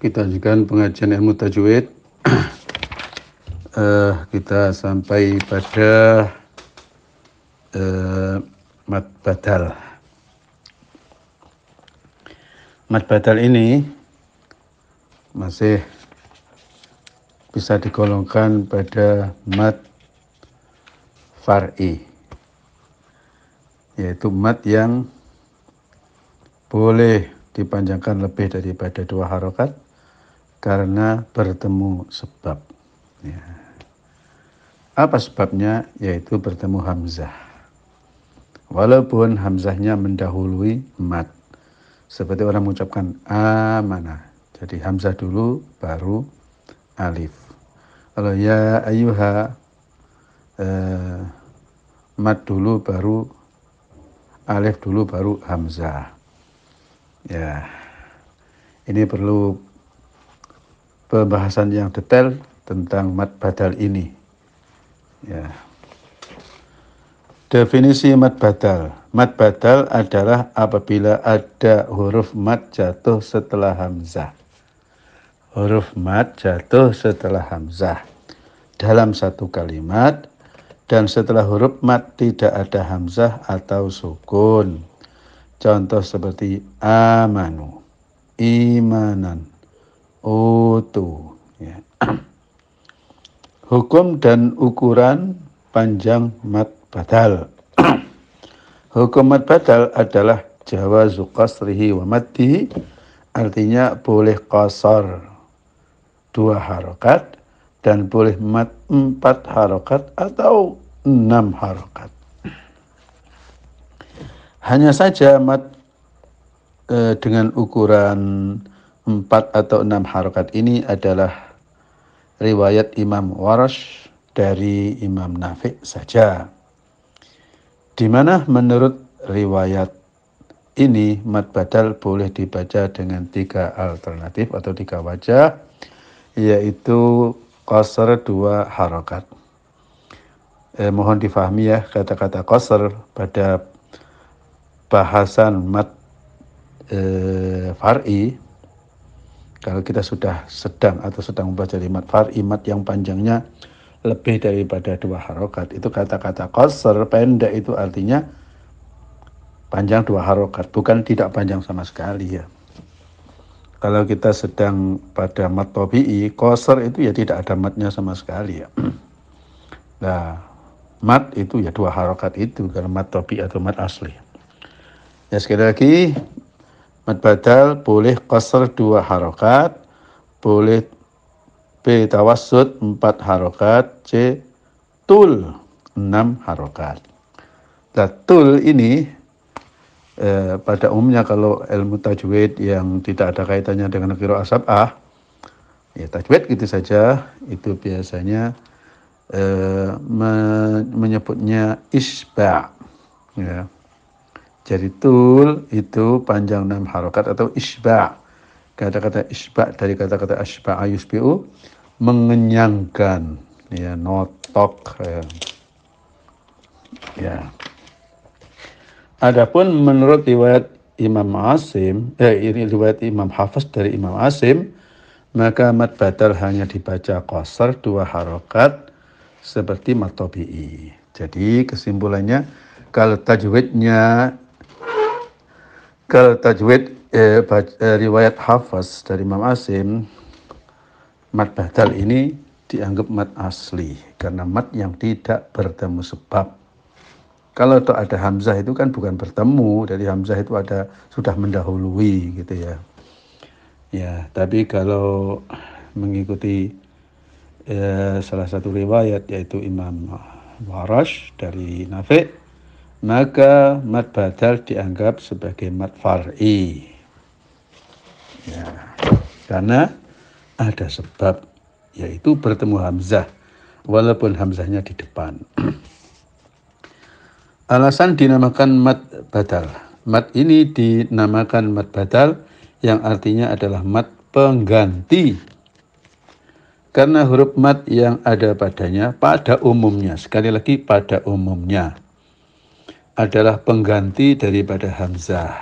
Kita lanjutkan pengajian ilmu tajwid. Kita sampai pada mad badal. Mad badal ini masih bisa digolongkan pada mad far'i, yaitu mad yang boleh dipanjangkan lebih daripada 2 harokat karena bertemu sebab. Ya. Apa sebabnya? Yaitu bertemu hamzah. Walaupun hamzahnya mendahului mad. Seperti orang mengucapkan amanah. Jadi hamzah dulu baru alif. Kalau ya ayyuha mad dulu baru alif dulu baru hamzah. Ya. Ini perlu pembahasan yang detail tentang mad badal ini. Ya. Definisi mad badal. Mad badal adalah apabila ada huruf mad jatuh setelah hamzah. Huruf mad jatuh setelah hamzah dalam satu kalimat dan setelah huruf mad tidak ada hamzah atau sukun. Contoh seperti amanu, imanan, utu. Ya. Hukum dan ukuran panjang mad badal. Hukum mad badal adalah jawazu qasrihi wa maddihi, artinya boleh qasar 2 harokat dan boleh mad 4 harokat atau 6 harokat. Hanya saja mad dengan ukuran 4 atau 6 harokat ini adalah riwayat Imam Warash dari Imam Nafi' saja. Di mana menurut riwayat ini mad badal boleh dibaca dengan 3 alternatif atau 3 wajah, yaitu qasar 2 harokat. Mohon difahami ya, kata-kata qasar pada bahasan mad far'i, kalau kita sudah sedang membaca mad far'i, mad yang panjangnya lebih daripada 2 harokat, itu kata-kata qasar pendek itu artinya panjang 2 harokat, bukan tidak panjang sama sekali ya. Kalau kita sedang pada mad tabi'i, qasar itu ya tidak ada madnya sama sekali ya. Nah, mad itu ya 2 harokat itu kalau mad tabi'i atau mad asli. Ya sekali lagi, mad badal boleh qasar 2 harokat, boleh B tawassut 4 harokat, C tul 6 harokat. Nah, tul ini pada umumnya kalau ilmu tajwid yang tidak ada kaitannya dengan qiraah sab'ah, ya tajwid gitu saja, itu biasanya menyebutnya isba'. Ya. Jadi tul itu panjang 6 harokat atau isba'. Kata-kata isba' dari kata-kata asba'a yusbi'u, mengenyangkan, ya, notok, ya. Adapun menurut riwayat Imam Asim, ini riwayat Imam Hafiz dari Imam Asim, maka mad badal hanya dibaca qasar 2 harokat seperti mad tabi'i. Jadi kesimpulannya, kalau tajwid riwayat Hafiz dari Imam Asim, mad badal ini dianggap mad asli karena mad yang tidak bertemu sebab. Kalau ada hamzah itu kan bukan bertemu, dari hamzah itu sudah mendahului gitu ya. Ya, tapi kalau mengikuti salah satu riwayat yaitu Imam Warash dari Nafi', maka mad badal dianggap sebagai mad far'i. Ya, karena ada sebab, yaitu bertemu hamzah walaupun hamzahnya di depan. Alasan dinamakan mad badal. Mad ini dinamakan mad badal yang artinya adalah mad pengganti. Karena huruf mad yang ada padanya pada umumnya, sekali lagi pada umumnya, adalah pengganti daripada hamzah.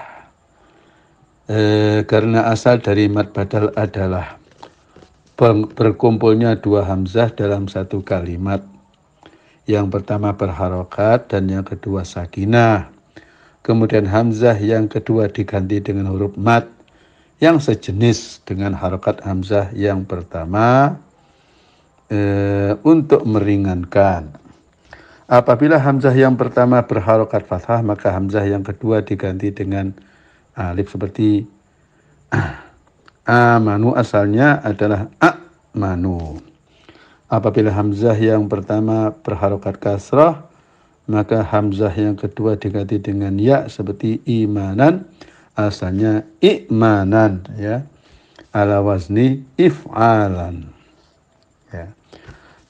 Karena asal dari mad badal adalah berkumpulnya dua hamzah dalam satu kalimat. Yang pertama berharokat dan yang kedua sakinah. Kemudian hamzah yang kedua diganti dengan huruf mad yang sejenis dengan harokat hamzah yang pertama untuk meringankan. Apabila hamzah yang pertama berharokat fathah, maka hamzah yang kedua diganti dengan alif seperti amanu, asalnya adalah amanu. Apabila hamzah yang pertama berharokat kasrah, maka hamzah yang kedua diganti dengan ya seperti imanan, asalnya imanan, ya, ala wazni if'alan, ya.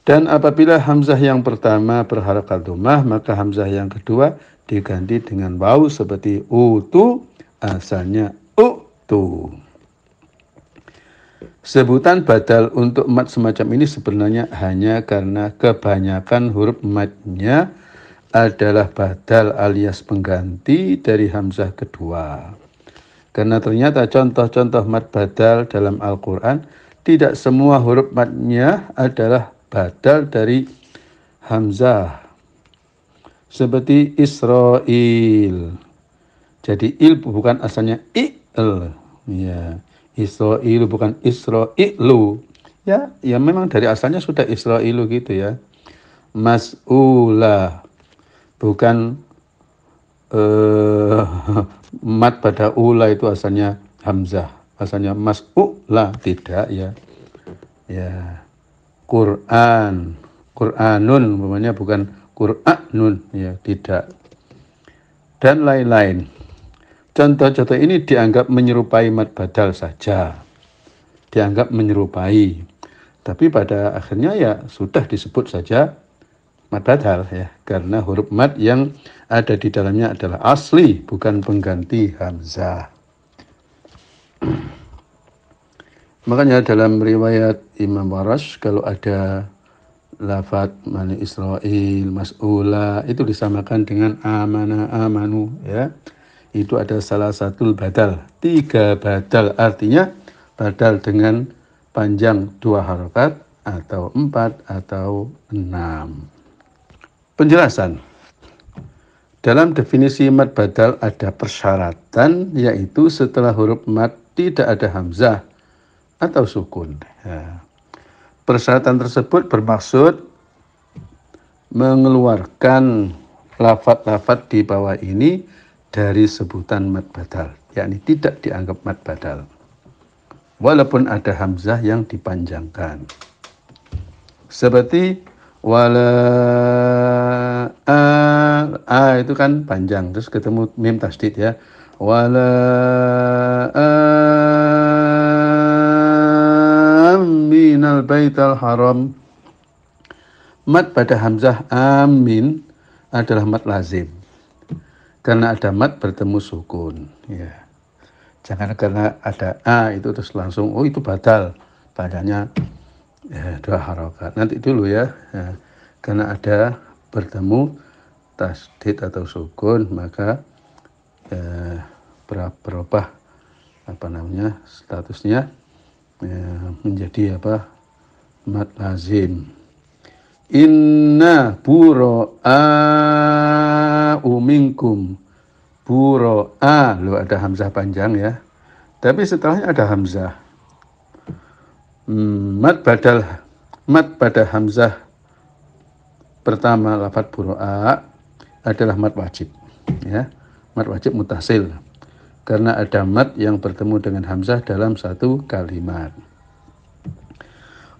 Dan apabila hamzah yang pertama berharokat dhammah, maka hamzah yang kedua diganti dengan waw seperti utu, asalnya utu. Sebutan badal untuk mad semacam ini sebenarnya hanya karena kebanyakan huruf madnya adalah badal alias pengganti dari hamzah kedua. Karena ternyata contoh-contoh mad badal dalam Al-Quran tidak semua huruf madnya adalah badal dari hamzah. Seperti Israel. Jadi il bukan asalnya i'l, ya. Israel bukan Israilu, ya, ya memang dari asalnya sudah Israilu gitu ya. Mas'ula bukan mat pada ula itu asalnya hamzah, asalnya mas'ula, tidak, ya. Ya. Quran, Quranun umpamanya bukan Qur'anun, ya, tidak. Dan lain-lain. Contoh-contoh ini dianggap menyerupai mad badal saja. Dianggap menyerupai. Tapi pada akhirnya ya sudah disebut saja mad badal, ya. Karena huruf mad yang ada di dalamnya adalah asli, bukan pengganti hamzah. Makanya dalam riwayat Imam Warash, kalau ada lafaz Bani Israel, mas'ula, itu disamakan dengan amana, amanu, ya. Itu ada salah satu badal, 3 badal, artinya badal dengan panjang 2 harokat atau 4 atau 6. Penjelasan. Dalam definisi mad badal ada persyaratan, yaitu setelah huruf mad tidak ada hamzah atau sukun, ya. Persyaratan tersebut bermaksud mengeluarkan lafaz-lafaz di bawah ini dari sebutan mad badal, yakni tidak dianggap mad badal walaupun ada hamzah yang dipanjangkan, seperti wala a itu kan panjang, terus ketemu mim tasdid, ya, wala aminal baital haram. Mad pada hamzah amin adalah mad lazim karena ada mad bertemu sukun, ya. Jangan karena ada a itu terus langsung oh itu badal, padanya ya, 2 harokat. Nanti dulu, ya, ya. Karena ada bertemu tasdid atau sukun, maka berubah statusnya, ya, menjadi mad lazim. Inna bura'a'u minkum. Bura'a, lo ada hamzah panjang, ya. Tapi setelahnya ada hamzah. Mad pada hamzah pertama lafaz bura'a adalah mad wajib, ya. Mad wajib mutasil. Karena ada mad yang bertemu dengan hamzah dalam satu kalimat.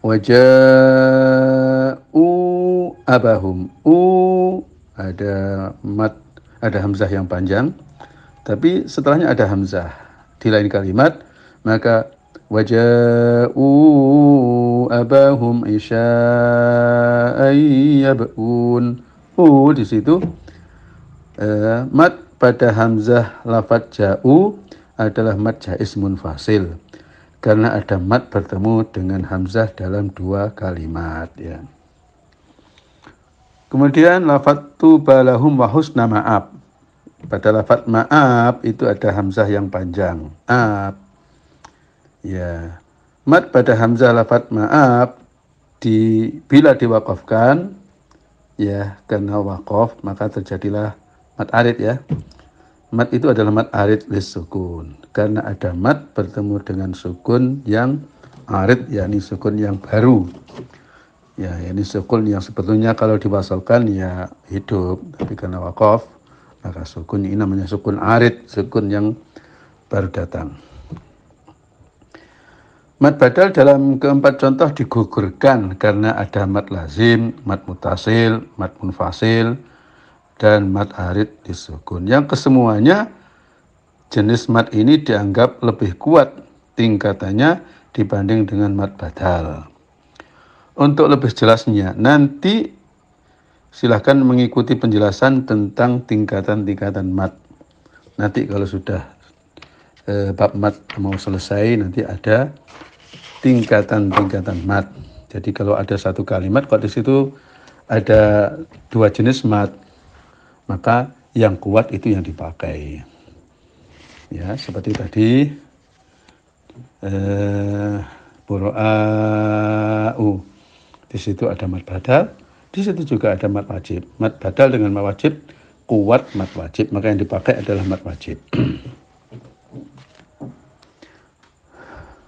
Waja'u abahum, ada hamzah yang panjang, tapi setelahnya ada hamzah di lain kalimat, maka waja'u abahum isya'an yab'un. Di situ mad pada hamzah lafaz ja'u adalah mad jaiz munfasil karena ada mad bertemu dengan hamzah dalam 2 kalimat, ya. Kemudian lafaz tubalahum wa husna ma'ab. Pada lafadz maaf itu ada hamzah yang panjang. Maaf. Ya. Mad pada hamzah lafadz maaf bila diwakafkan ya karena wakaf maka terjadilah mad arid ya. Mad itu adalah mad arid lis sukun. Karena ada mad bertemu dengan sukun yang arid, yakni sukun yang baru. Ya, ini sukun yang sebetulnya kalau diwasalkan ya hidup, tapi karena wakaf maka sukun ini namanya sukun arid, sukun yang baru datang. Mad badal dalam keempat contoh digugurkan karena ada mad lazim, mad mutasil, mad munfasil, dan mad arid disukun. Yang kesemuanya jenis mad ini dianggap lebih kuat tingkatannya dibanding dengan mad badal. Untuk lebih jelasnya, nanti silahkan mengikuti penjelasan tentang tingkatan-tingkatan mad. Nanti kalau sudah bab mad mau selesai, nanti ada tingkatan-tingkatan mad. Jadi kalau ada satu kalimat, kok di situ ada dua jenis mad, maka yang kuat itu yang dipakai. Ya, seperti tadi bura'u. Di situ ada mad badal, di situ juga ada mad wajib. Mad badal dengan mad wajib kuat mad wajib, maka yang dipakai adalah mad wajib.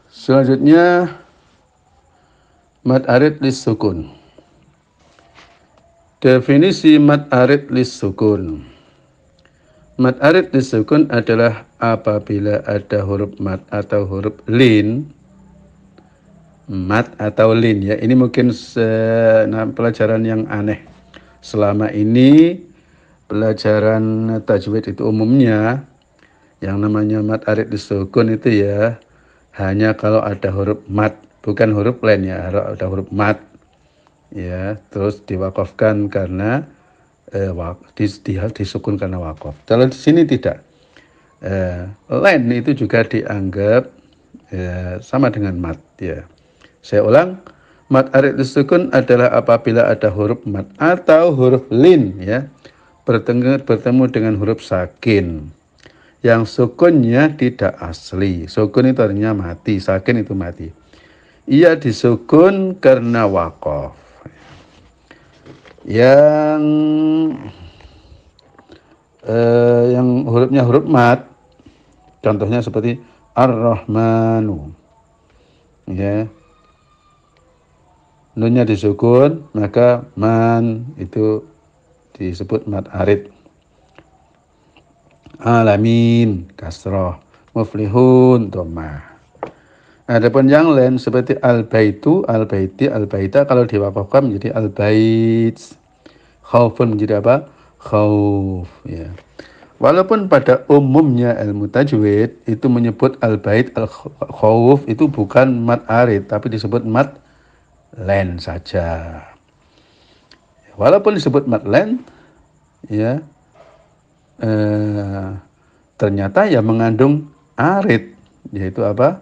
Selanjutnya mad arid lis sukun. Definisi mad arid lis sukun. Mad arid lis sukun adalah apabila ada huruf mad atau huruf lin. Mad atau lin ya. Ini mungkin pelajaran yang aneh. Selama ini pelajaran tajwid itu umumnya yang namanya mad arid lis sukun itu ya hanya kalau ada huruf mad, bukan huruf lain ya, ada huruf mad ya, terus diwakafkan karena disukun karena wakaf. Kalau di sini tidak, lain itu juga dianggap sama dengan mad ya. Saya ulang, mad arid lis sukun adalah apabila ada huruf mad atau huruf lin ya bertemu dengan huruf sakin yang sukunnya tidak asli. Sukun itu artinya mati, sakin itu mati. Ia disukun karena wakaf. Yang hurufnya huruf mad, contohnya seperti ar-rahmanu. Ya. Nunnya disukun, maka man itu disebut mad arid. Alamin kasroh, muflihun dhammah. Adapun yang lain seperti al-baitu, al-baiti, al-baita kalau diwakafkan menjadi al-bait. Khaufun menjadi apa? Khauf ya. Walaupun pada umumnya ilmu tajwid itu menyebut al-bait, al-khauf itu bukan mad arid tapi disebut mad len saja. Walaupun disebut mad len ya, ternyata ya mengandung arid, yaitu apa?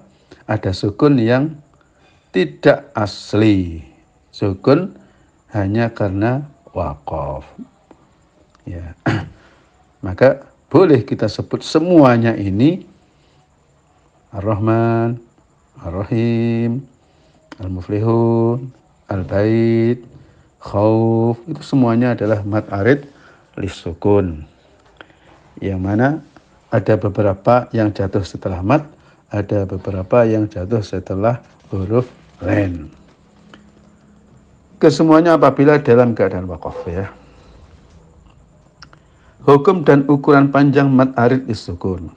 Ada sukun yang tidak asli, sukun hanya karena wakaf. Ya, maka boleh kita sebut semuanya ini Ar-Rahman, Ar-Rahim, Al-Muflihun, Al-Bait, Khauf, itu semuanya adalah mad arid lis sukun. Yang mana ada beberapa yang jatuh setelah mad, ada beberapa yang jatuh setelah huruf len. Kesemuanya apabila dalam keadaan wakaf ya. Hukum dan ukuran panjang mad arid lis sukun.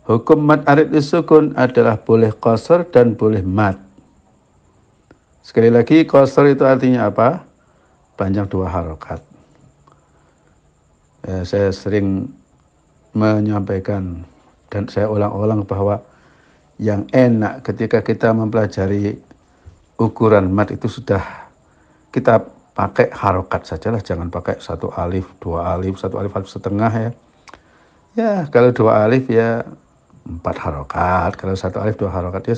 Hukum mad arid lis sukun adalah boleh qasar dan boleh mad. Sekali lagi, qasar itu artinya apa? Panjang 2 harokat. Saya sering menyampaikan dan saya ulang-ulang bahwa yang enak ketika kita mempelajari ukuran mad itu sudah kita pakai harokat sajalah, jangan pakai 1 alif, 2 alif, 1 alif, alif setengah ya. Ya, kalau 2 alif ya 4 harokat, kalau 1 alif 2 harokat ya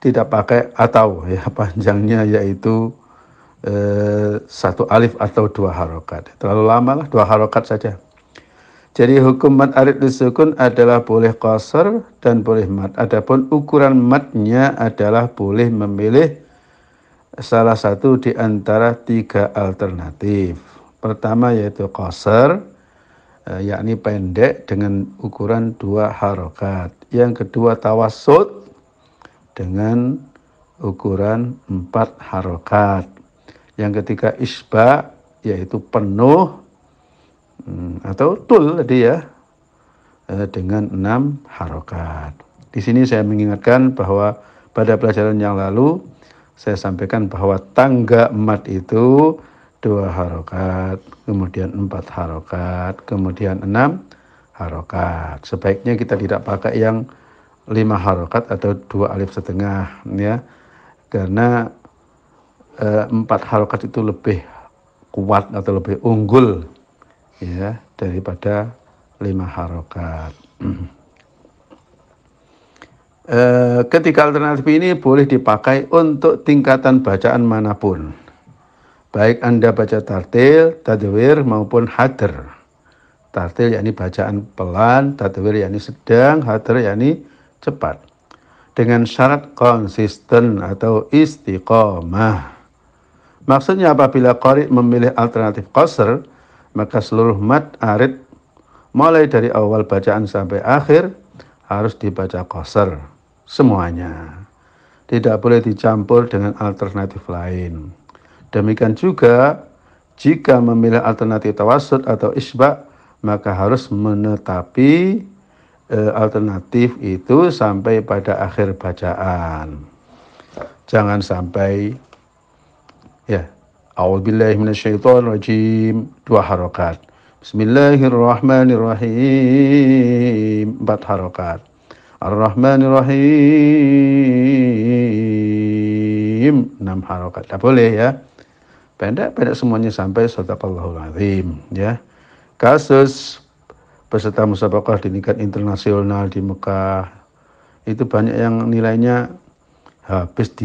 tidak pakai atau ya panjangnya yaitu 1 alif atau 2 harokat. Terlalu lama lah 2 harokat saja. Jadi hukum mad arid disukun adalah boleh qasar dan boleh mad. Adapun ukuran madnya adalah boleh memilih salah satu di antara tiga alternatif. Pertama yaitu qasar, yakni pendek dengan ukuran 2 harokat. Yang kedua tawassut dengan ukuran 4 harokat. Yang ketiga isba, yaitu penuh atau tul tadi ya, dengan 6 harokat. Di sini saya mengingatkan bahwa pada pelajaran yang lalu saya sampaikan bahwa tangga mad itu 2 harokat, kemudian 4 harokat, kemudian 6 harokat. Sebaiknya kita tidak pakai yang 5 harokat atau 2 alif setengah ya, karena 4 harokat itu lebih kuat atau lebih unggul ya daripada 5 harokat. Ketiga alternatif ini boleh dipakai untuk tingkatan bacaan manapun, baik Anda baca tartil, tadwir maupun hadr. Tartil yakni bacaan pelan, tadwir yakni sedang, hadr yakni cepat, dengan syarat konsisten atau istiqomah. Maksudnya apabila qari memilih alternatif qasr, maka seluruh mad arid mulai dari awal bacaan sampai akhir harus dibaca qasr semuanya. Tidak boleh dicampur dengan alternatif lain. Demikian juga jika memilih alternatif tawassut atau isba, maka harus menetapi alternatif itu sampai pada akhir bacaan. Jangan sampai ya, a'udzubillahi minasyaitonirrajim 2 harokat. Bismillahirrahmanirrahim 4 harokat. Ar-Rahmanirrahim 6 harokat. Tidak boleh ya. Pendek-pendek semuanya sampai shadaqallahul azim ya. Kasus peserta musabaqah di tingkat internasional di Mekah itu banyak yang nilainya habis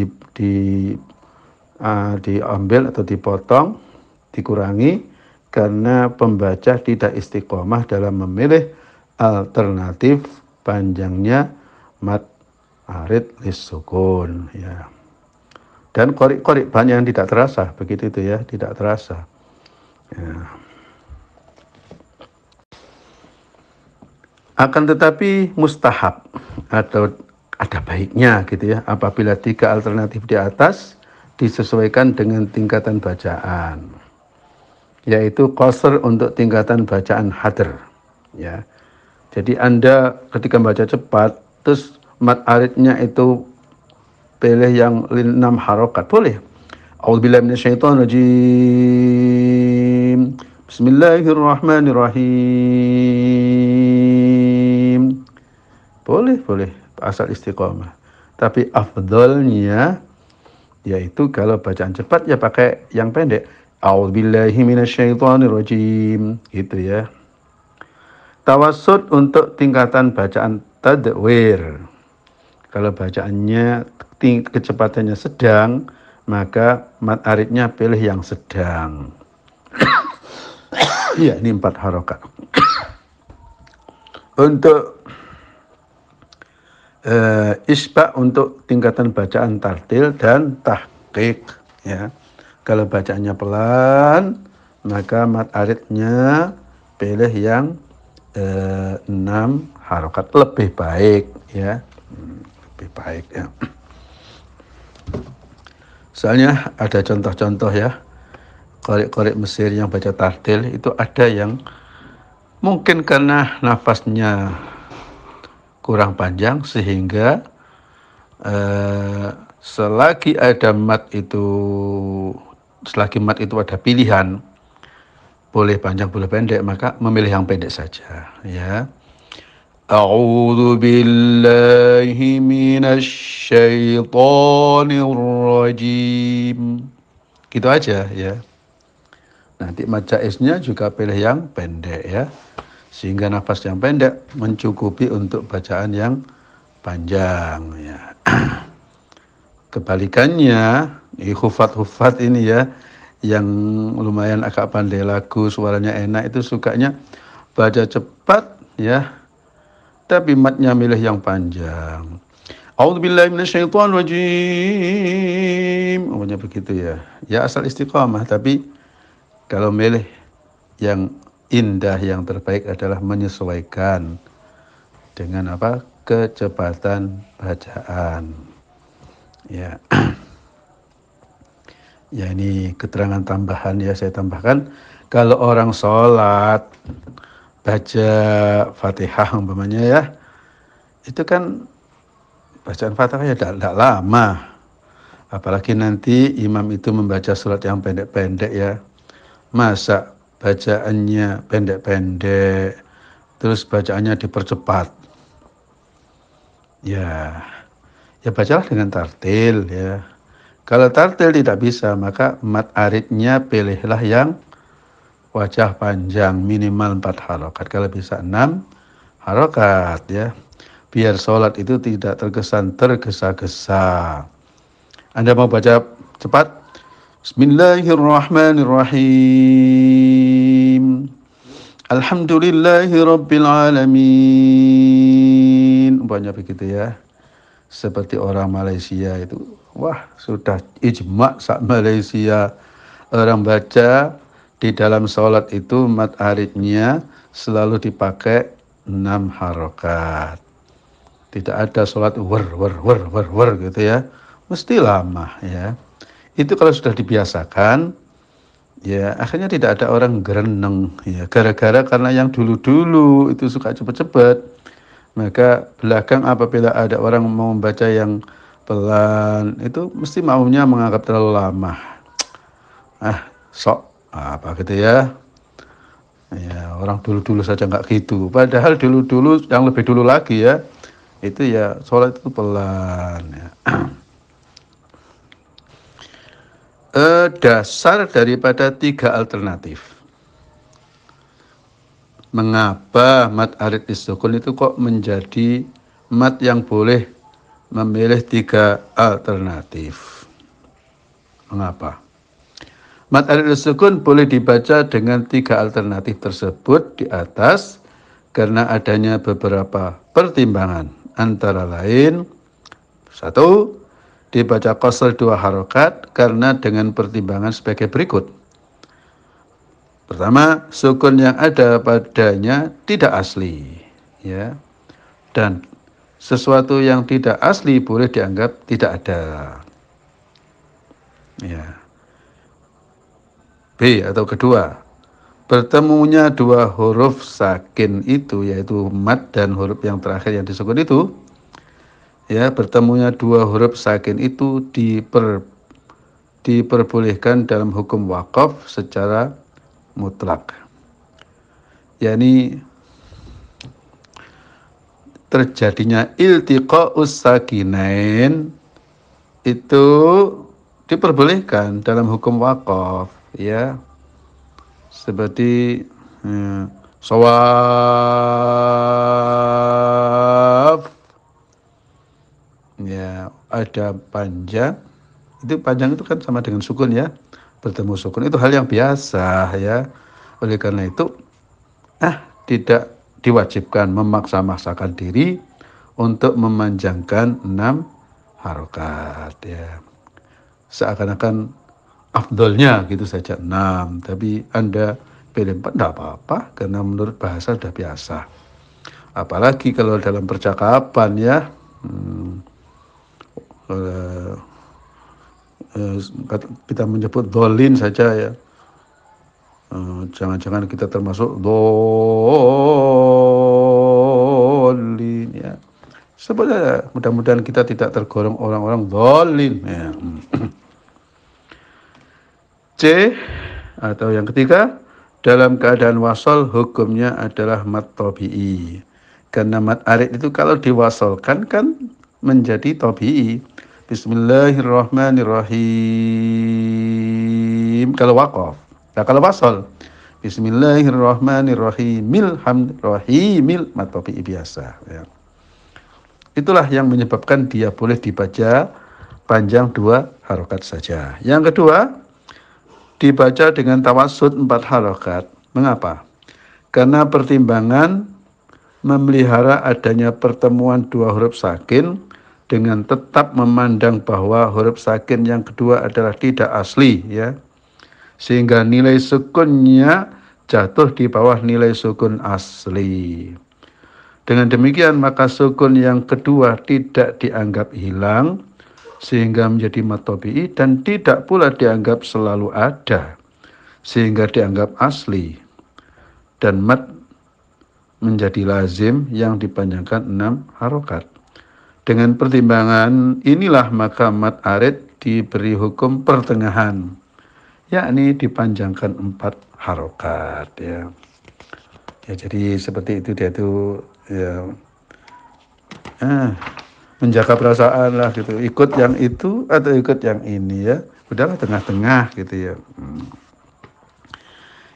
diambil atau dipotong, dikurangi karena pembaca tidak istiqomah dalam memilih alternatif panjangnya mad arid lis-sukun ya. Dan qari-qari banyak yang tidak terasa begitu itu ya, tidak terasa. Ya. Akan tetapi mustahab atau ada baiknya gitu ya, apabila 3 alternatif di atas disesuaikan dengan tingkatan bacaan, yaitu qasr untuk tingkatan bacaan hadr ya. Jadi Anda ketika baca cepat terus mad aridnya itu pilih yang 6 harokat, boleh. A'udzubillahi minasyaitonirrajim. Bismillahirrahmanirrahim. Boleh asal istiqomah. Tapi afdolnya yaitu kalau bacaan cepat ya pakai yang pendek. A'udzubillahi minasyaitonirrajim gitu ya. Tawassut untuk tingkatan bacaan tadwir. Kalau bacaannya kecepatannya sedang, maka mad aridnya pilih yang sedang. Iya, ini 4 harokat. Untuk isba untuk tingkatan bacaan tartil dan tahqiq ya. Kalau bacaannya pelan, maka mad aridnya pilih yang 6 harokat, lebih baik ya, lebih baik ya. Soalnya ada contoh-contoh ya, qari-qari Mesir yang baca tartil itu ada yang mungkin karena nafasnya kurang panjang sehingga selagi mad itu ada pilihan, boleh panjang boleh pendek, maka memilih yang pendek saja ya. A'udzu billahi minasyaitonir rajim. Gitu aja ya. Nanti mad jaiznya juga pilih yang pendek ya. Sehingga nafas yang pendek mencukupi untuk bacaan yang panjang ya. Kebalikannya, hufat ini ya, yang lumayan agak pandai lagu, suaranya enak, itu sukanya baca cepat ya, tapi matnya milih yang panjang. A'udzubillahi minasyaitonirrajim. Umumnya begitu ya. Ya asal istiqamah, tapi kalau milih yang indah, yang terbaik adalah menyesuaikan dengan apa? Kecepatan bacaan. Ya. Ya ini keterangan tambahan ya, saya tambahkan. Kalau orang sholat baca Fatihah umpamanya ya, itu kan bacaan Fatihah ya tidak lama. Apalagi nanti imam itu membaca surat yang pendek-pendek ya. Masa bacaannya pendek-pendek, terus bacaannya dipercepat. Ya, ya bacalah dengan tartil ya. Kalau tartil tidak bisa, maka mat aridnya pilihlah yang wajah panjang minimal 4 harokat. Kalau bisa 6 harokat ya. Biar sholat itu tidak terkesan tergesa-gesa. Anda mau baca cepat? Bismillahirrahmanirrahim. Alhamdulillahirabbil alamin. Umpamanya begitu ya. Seperti orang Malaysia itu, wah sudah ijma' sak Malaysia, orang baca di dalam sholat itu mat aridnya selalu dipakai 6 harokat. Tidak ada sholat wer gitu ya, mesti lama ya. Itu kalau sudah dibiasakan ya, akhirnya tidak ada orang gereneng ya, gara-gara karena yang dulu-dulu itu suka cepet-cepet. Maka belakang apabila ada orang mau membaca yang pelan, itu mesti maunya menganggap terlalu lama. Apa gitu ya. Ya, orang dulu-dulu saja nggak gitu. Padahal dulu-dulu, yang lebih dulu lagi ya, itu ya sholat itu pelan ya. Dasar daripada 3 alternatif. Mengapa mat arid disukun itu kok menjadi mat yang boleh memilih 3 alternatif? Mengapa? Mat arid disukun boleh dibaca dengan 3 alternatif tersebut di atas karena adanya beberapa pertimbangan. Antara lain, 1, dibaca qasr 2 harokat karena dengan pertimbangan sebagai berikut. Pertama, sukun yang ada padanya tidak asli, ya. Dan sesuatu yang tidak asli boleh dianggap tidak ada. Ya. B atau kedua, bertemunya 2 huruf sakin itu, yaitu mat dan huruf yang terakhir yang disukun itu, ya, bertemunya 2 huruf sakin itu diperbolehkan dalam hukum waqaf secara mutlak. yakni terjadinya iltiqa'us sakinain itu diperbolehkan dalam hukum waqaf ya, seperti shawaf ya, ada panjang, itu panjang itu kan sama dengan sukun ya, bertemu sukun itu hal yang biasa ya. Oleh karena itu tidak diwajibkan memaksa-maksakan diri untuk memanjangkan 6 harokat ya, seakan-akan afdolnya gitu saja 6, tapi Anda pilih 4 tidak apa-apa karena menurut bahasa sudah biasa. Apalagi kalau dalam percakapan ya, kita menyebut dolin saja ya, jangan-jangan kita termasuk dolin ya. Sebenarnya mudah-mudahan kita tidak tergolong orang-orang dolin ya. C atau yang ketiga, dalam keadaan wasol hukumnya adalah mat tabi'i. Karena mat arid itu kalau diwasolkan kan menjadi tabi'i. Bismillahirrahmanirrahim kalau waqaf. Nah kalau wasol, Bismillahirrahmanirrahimil hamdurrahimil mat tabi'i biasa ya. Itulah yang menyebabkan dia boleh dibaca panjang 2 harokat saja. Yang kedua, dibaca dengan tawassut 4 harokat. Mengapa? karena pertimbangan memelihara adanya pertemuan dua huruf sakin dengan tetap memandang bahwa huruf sakin yang kedua adalah tidak asli, ya, sehingga nilai sukunnya jatuh di bawah nilai sukun asli. Dengan demikian maka sukun yang kedua tidak dianggap hilang sehingga menjadi mat tabi'i dan tidak pula dianggap selalu ada sehingga dianggap asli, dan mat menjadi lazim yang dipanjangkan 6 harokat. Dengan pertimbangan inilah maka mat arid diberi hukum pertengahan, yakni dipanjangkan 4 harokat, ya. Ya, jadi seperti itu dia tuh, ya, menjaga perasaan lah gitu, ikut yang itu atau ikut yang ini, ya, udahlah tengah-tengah gitu, ya.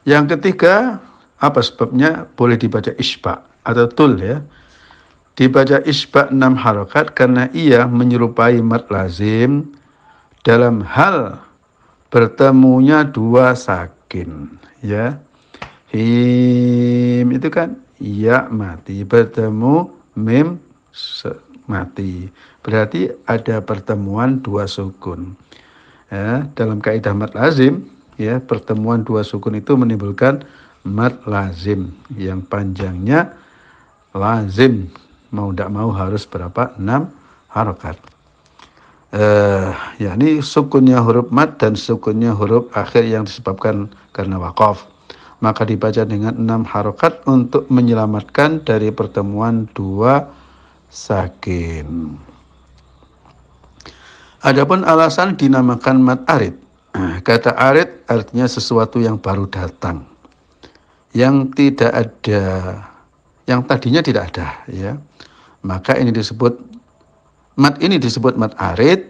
Yang ketiga, apa sebabnya boleh dibaca isba atau tul, ya. Dibaca isba 6 harokat karena ia menyerupai mat lazim dalam hal bertemunya dua sakin, ya. Him itu kan ya mati, bertemu mim mati, berarti ada pertemuan dua sukun, ya. Dalam kaidah mat lazim, ya, pertemuan dua sukun itu menimbulkan mat lazim yang panjangnya lazim mau tidak mau harus berapa? 6 harokat. Yakni sukunnya huruf mat dan sukunnya huruf akhir yang disebabkan karena waqaf. Maka dibaca dengan 6 harokat untuk menyelamatkan dari pertemuan dua sakin. Adapun alasan dinamakan mat arid. Kata arid artinya sesuatu yang baru datang, yang tidak ada, yang tadinya tidak ada, ya. Maka ini disebut mat arid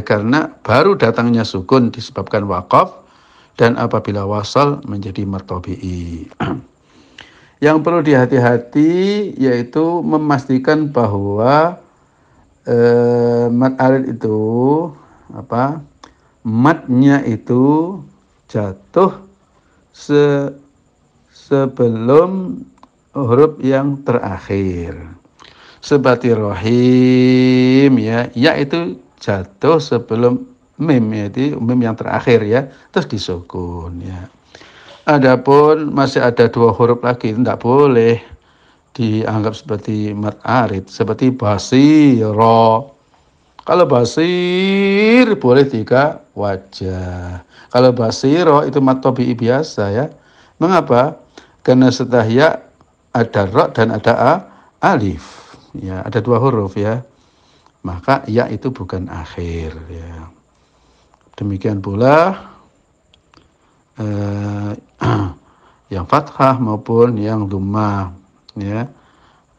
karena baru datangnya sukun disebabkan waqaf, dan apabila wasal menjadi mat tabi'i. Yang perlu dihati-hati yaitu memastikan bahwa mat arid itu apa? Matnya itu jatuh sebelum huruf yang terakhir. Seperti rohim, ya, ya itu jatuh sebelum mim, yaitu mim yang terakhir, ya, terus disukun, ya. Adapun masih ada dua huruf lagi, tidak boleh dianggap seperti mat arid, seperti basiro. Kalau basir boleh 3 wajah. Kalau basiro itu mat tabi'i biasa, ya. Mengapa? Karena setelah ya ada ra dan ada alif. Ya, ada 2 huruf, ya. Maka ya itu bukan akhir, ya. Demikian pula yang fathah maupun yang dhammah, ya.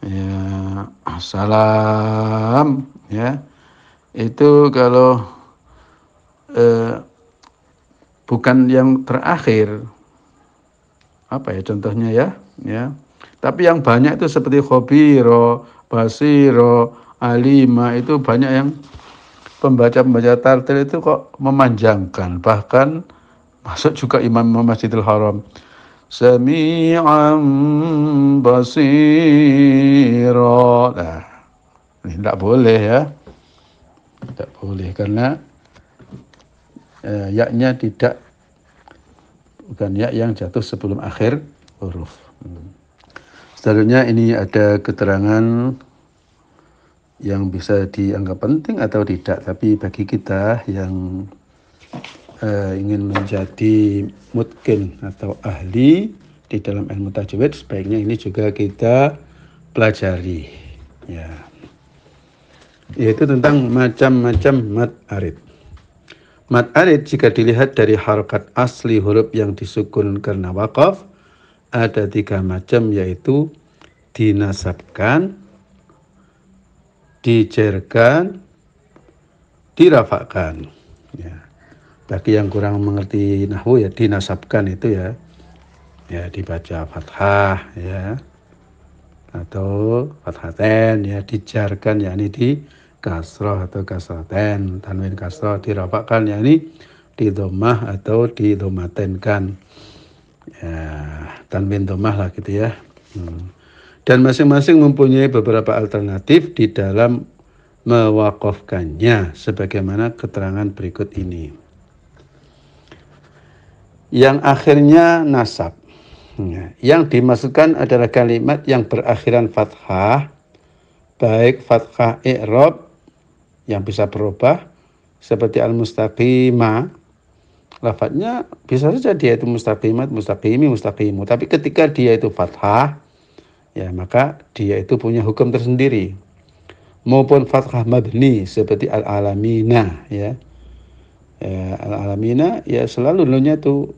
Ya, salam, ya. Itu kalau bukan yang terakhir, apa ya contohnya, ya, ya. Tapi yang banyak itu seperti khobiro, basiro, alima, itu banyak yang pembaca tartil itu kok memanjangkan, bahkan masuk juga imam Masjidil Haram, sami'an basiro. Nah, ini tidak boleh, ya, tidak boleh karena ya-nya tidak, bukan ya yang jatuh sebelum akhir huruf. Selanjutnya ini ada keterangan yang bisa dianggap penting atau tidak, tapi bagi kita yang ingin menjadi mutqin atau ahli di dalam ilmu tajwid, sebaiknya ini juga kita pelajari, ya, yaitu tentang macam-macam mat arid. Mat arid jika dilihat dari harokat asli huruf yang disukun karena waqaf, ada 3 macam, yaitu dinasabkan, dijerkan, dirafakkan, ya. Bagi yang kurang mengerti nahwu, ya, dinasabkan itu, ya, ya dibaca fathah, ya, atau fathaten, ya. Dijarkan yakni di kasroh atau kasraten, tanwin kasroh. Dirafakkan yakni di dhammah atau di dhammatenkan. ya, tanwin dhammah lah gitu ya. Dan masing-masing mempunyai beberapa alternatif di dalam mewakafkannya sebagaimana keterangan berikut ini. Yang akhirnya nasab. Yang dimaksudkan adalah kalimat yang berakhiran fathah, baik fathah i'rab yang bisa berubah seperti al-mustaqimah. Lafadznya bisa saja dia itu mustaqimat, mustaqimi, mustaqimu. Tapi ketika dia itu fathah, ya maka dia itu punya hukum tersendiri. Maupun fathah mabni seperti al-alamina, ya. Al-alamina ya selalu dulunya itu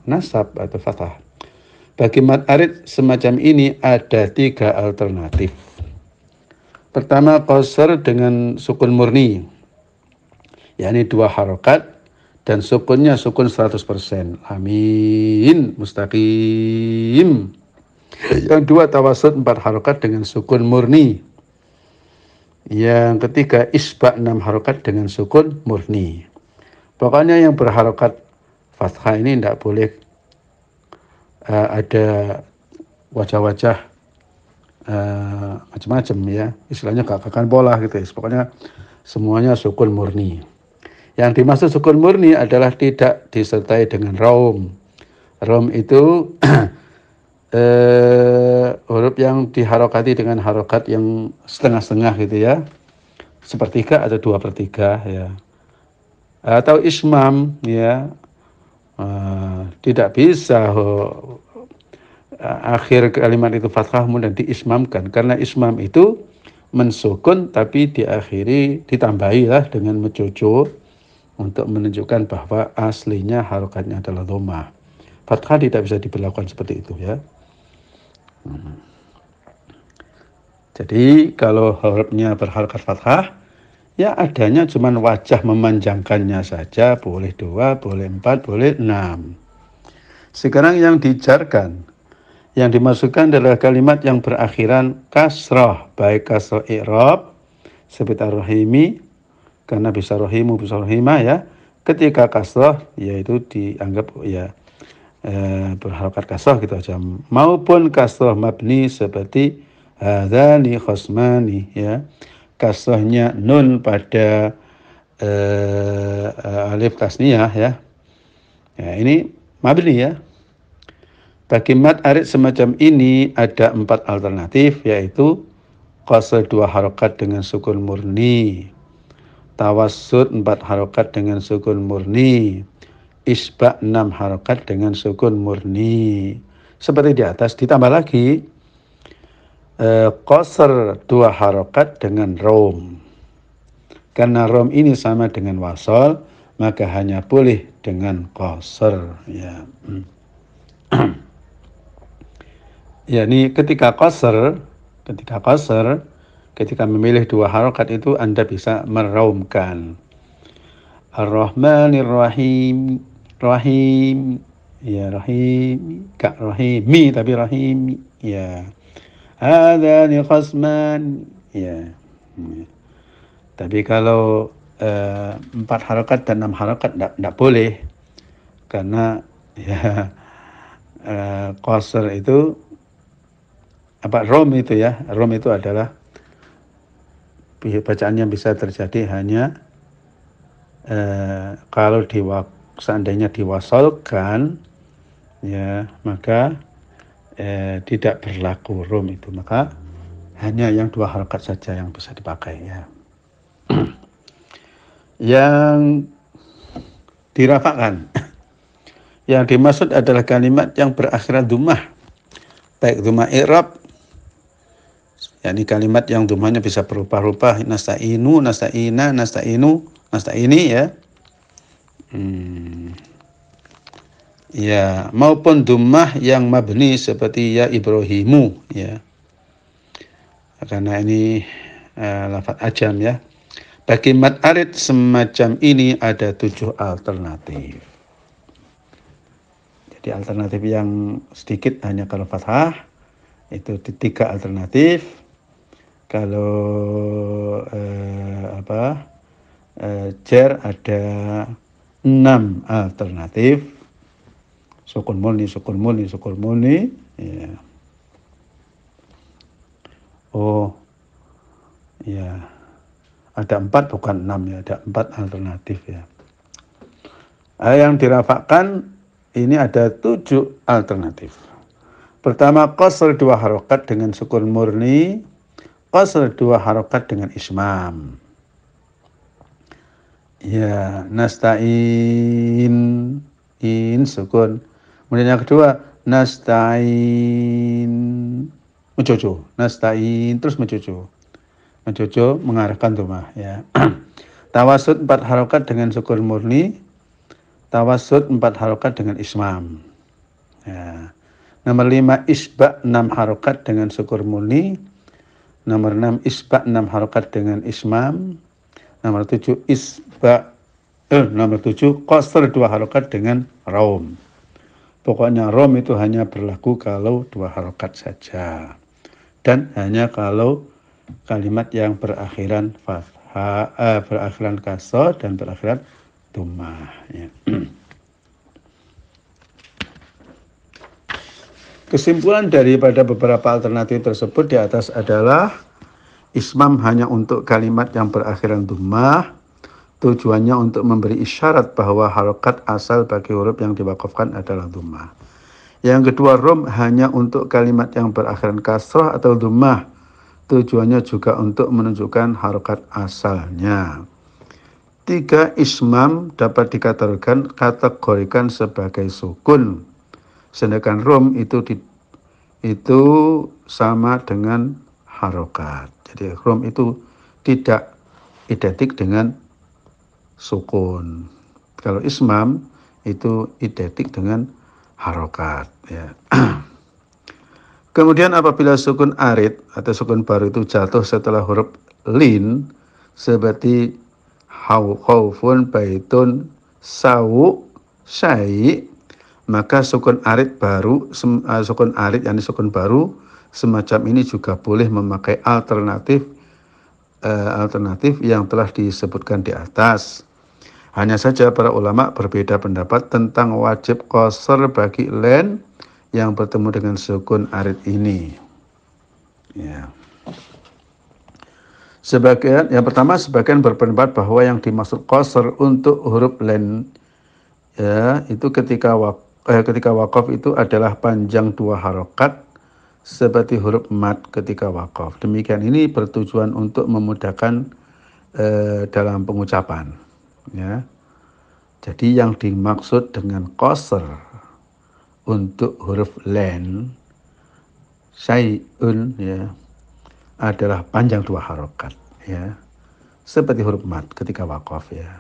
nasab atau fathah. Bagi mad arid semacam ini ada 3 alternatif. Pertama, qasr dengan sukun murni, yakni 2 harokat dan sukunnya sukun 100%. Amin, mustaqim. Yang 2, tawasud 4 harokat dengan sukun murni. Yang ketiga, isba 6 harokat dengan sukun murni. Pokoknya yang berharokat fathah ini tidak boleh ada wajah-wajah macam-macam ya. Istilahnya kakak bola gitu ya. Pokoknya semuanya sukun murni. Yang dimaksud sukun murni adalah tidak disertai dengan raum. Raum itu huruf yang diharokati dengan harokat yang setengah-setengah gitu ya, 1/3 atau 2/3 ya, atau ismam ya, tidak bisa akhir kalimat itu fathah kemudian diismamkan, karena ismam itu mensukun tapi diakhiri ditambahi lah dengan mencucu untuk menunjukkan bahwa aslinya harokatnya adalah dhammah. Fathah tidak bisa diberlakukan seperti itu ya. Jadi kalau hurufnya berharokat fathah, ya adanya cuma wajah memanjangkannya saja, boleh 2, boleh 4, boleh 6. Sekarang yang dijarkan, yang dimasukkan adalah kalimat yang berakhiran kasrah, baik kasrah i'rab seperti ar-rahimi, karena bisa rahimu, bisa rahimah ya. Ketika kasrah yaitu dianggap ya berharokat kasrah gitu aja, maupun kasrah mabni seperti hadzani khosmani ya, kasrahnya nun pada alif tasniyah ya. Ya ini mabni ya. Bagi mad arid semacam ini ada 4 alternatif, yaitu qasr 2 harokat dengan sukun murni, tawassud 4 harokat dengan sukun murni, isba 6 harokat dengan sukun murni. Seperti di atas, ditambah lagi qasr 2 harokat dengan rom. Karena rom ini sama dengan wasol, maka hanya boleh dengan qasr ya. Ya, ini ketika qasr, ketika memilih 2 harokat itu Anda bisa meraumkan. Ar-Rahmanir Rahim, Rahim, ya Rahim, Kak Rahimi tapi Rahim, ya. Hadzani khasman, ya. Tapi kalau 4 harokat dan 6 harokat tidak boleh, karena ya qasr itu rom itu ya, rom itu adalah bacaan yang bisa terjadi hanya kalau seandainya diwasolkan ya, maka tidak berlaku rom itu, maka hanya yang 2 harokat saja yang bisa dipakai ya. Yang dirafakkan, yang dimaksud adalah kalimat yang berakhiran dhammah, baik dhammah i'rab, yakni kalimat yang dhammahnya bisa berubah-ubah, nasta'inu, nasta'ina, nasta'inu, nasta'ini ya. Ya, maupun dhammah yang mabni seperti ya Ibrahimu ya. Karena ini lafaz ajam ya. Bagi mad arid semacam ini ada 7 alternatif. Jadi alternatif yang sedikit hanya kalau fathah itu 3 alternatif. Kalau jar ada 6 alternatif. Sukun murni, sukun murni, sukun murni. Ya. Oh, ya. Ada 4 bukan 6 ya, ada 4 alternatif ya. Yang dirafakkan ini ada 7 alternatif. Pertama, qasr 2 harokat dengan sukun murni, qasr 2 harokat dengan ismam. Ya, nasta'in, in sukun. Kemudian yang kedua, nasta'in, mencucu. Nasta'in terus mencucu. Mencucu mengarahkan dhammah ya. Tawasud 4 harokat dengan sukun murni, tawasud 4 harokat dengan ismam. Ya. Nomor 5, isba 6 harokat dengan sukun murni. Nomor 6, isba 6 harokat dengan ismam. Nomor 7, nomor 7, qasr 2 harokat dengan raum. Pokoknya raum itu hanya berlaku kalau 2 harokat saja. Dan hanya kalau kalimat yang berakhiran fathah, berakhiran kasrah dan berakhiran dhammah. Ya. Kesimpulan daripada beberapa alternatif tersebut di atas adalah ismam hanya untuk kalimat yang berakhiran dhammah. Tujuannya untuk memberi isyarat bahwa harokat asal bagi huruf yang diwakafkan adalah dhammah. Yang kedua, rom hanya untuk kalimat yang berakhiran kasrah atau dhammah. Tujuannya juga untuk menunjukkan harokat asalnya. 3, ismam dapat dikategorikan sebagai sukun. Sedangkan rom itu sama dengan harokat. Jadi rom itu tidak identik dengan sukun. Kalau ismam itu identik dengan harokat ya. Kemudian apabila sukun arid atau sukun baru itu jatuh setelah huruf lin seperti khaufun, baitun, sawu, syai, maka sukun arid baru, sukun arid yakni sukun baru semacam ini juga boleh memakai alternatif yang telah disebutkan di atas. Hanya saja para ulama berbeda pendapat tentang wajib qasr bagi len yang bertemu dengan sukun arid ini. Ya. Yang pertama sebagian berpendapat bahwa yang dimaksud qasr untuk huruf len ya itu ketika waqaf itu adalah panjang 2 harokat seperti huruf mad ketika waqaf. Demikian ini bertujuan untuk memudahkan dalam pengucapan. Ya. Jadi yang dimaksud dengan qasr untuk huruf len syai'un ya adalah panjang 2 harokat ya. Seperti huruf mad ketika waqaf ya.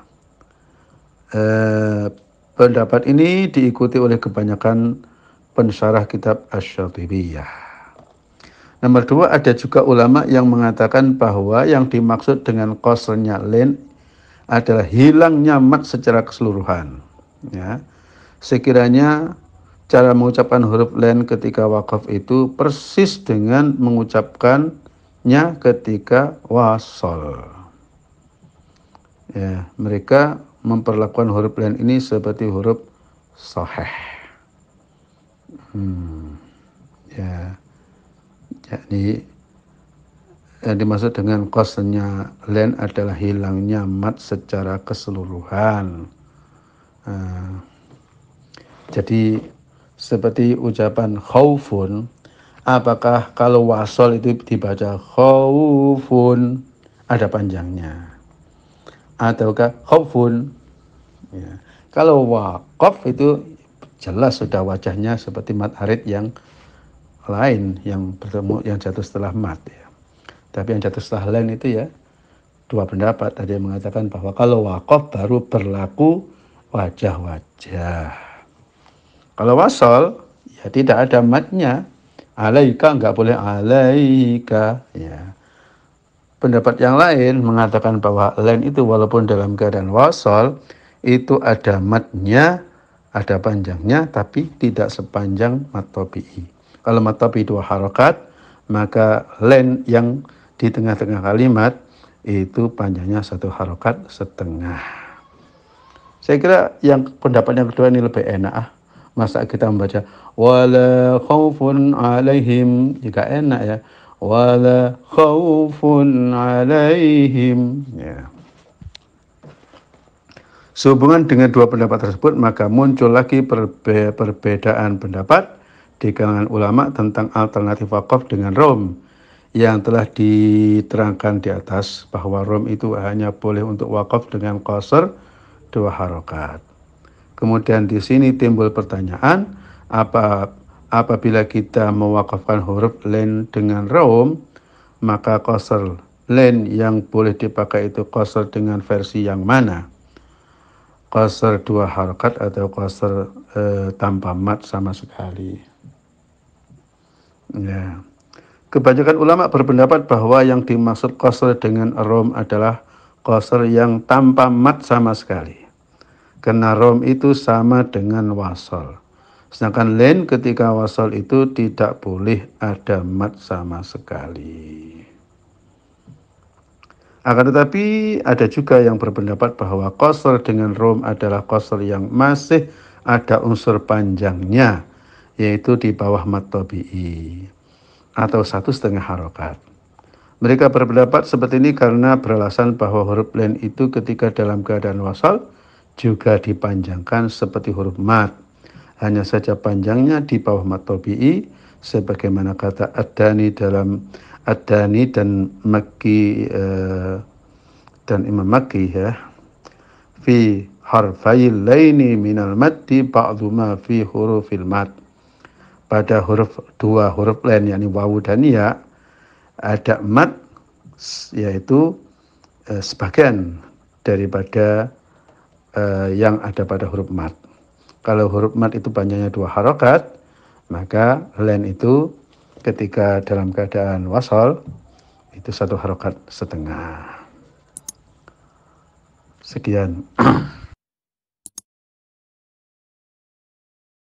Pendapat ini diikuti oleh kebanyakan pensyarah kitab Asy-Syatibiyah. Nomor 2, ada juga ulama yang mengatakan bahwa yang dimaksud dengan qasrnya len adalah hilangnya mad secara keseluruhan. Ya. Sekiranya cara mengucapkan huruf len ketika waqaf itu persis dengan mengucapkannya ketika wasol. Ya, mereka memperlakukan huruf len ini seperti huruf sahih. Ya. Jadi yang dimaksud dengan qasrnya len adalah hilangnya mad secara keseluruhan. Jadi seperti ucapan khaufun, apakah kalau wasol itu dibaca khaufun ada panjangnya ataukah khaufun ya. Kalau waqaf itu jelas sudah wajahnya seperti mad arid yang lain yang bertemu yang jatuh setelah mad ya. Tapi yang jatuh setelah len itu ya 2 pendapat. Ada yang mengatakan bahwa kalau waqaf baru berlaku wajah-wajah. Kalau wasol ya tidak ada madnya. Alaika enggak boleh alaika ya. Pendapat yang lain mengatakan bahwa len itu walaupun dalam keadaan wasol itu ada madnya, ada panjangnya tapi tidak sepanjang mad tabi'i. Kalau mad tabi'i 2 harokat, maka len yang di tengah-tengah kalimat itu panjangnya 1 harokat setengah. Saya kira yang pendapat yang kedua ini lebih enak. Masa kita membaca wala khaufun alaihim, jika enak ya, wala khaufun alaihim ya. Sehubungan dengan dua pendapat tersebut, maka muncul lagi perbedaan pendapat di kalangan ulama tentang alternatif wakaf dengan rom yang telah diterangkan di atas, bahwa rom itu hanya boleh untuk wakaf dengan qasar 2 harokat. Kemudian di sini timbul pertanyaan, apabila kita mewakafkan huruf len dengan rom, maka qasar len yang boleh dipakai itu qasar dengan versi yang mana? Qasar 2 harokat atau qasar tanpa mat sama sekali. Ya. Kebanyakan ulama berpendapat bahwa yang dimaksud qasar dengan rom adalah qasar yang tanpa mat sama sekali. Karena rom itu sama dengan wasal. Sedangkan len ketika wasal itu tidak boleh ada mat sama sekali. Akan tetapi ada juga yang berpendapat bahwa qasar dengan rom adalah qasar yang masih ada unsur panjangnya, yaitu di bawah mat tabi'i atau 1,5 harokat. Mereka berpendapat seperti ini karena beralasan bahwa huruf len itu ketika dalam keadaan wasal juga dipanjangkan seperti huruf mat. Hanya saja panjangnya di bawah mat tabi'i, sebagaimana kata Ad-Dani dalam Ad-Dani dan Makki dan Imam Makki ya, fi harfayil laini minal maddi ba'duma fi hurufil mad. Pada dua huruf lain, yakni wawu dan ya, ada mat, yaitu sebagian daripada yang ada pada huruf mat. Kalau huruf mat itu panjangnya 2 harokat, maka len itu ketika dalam keadaan wasal itu 1,5 harokat. Sekian.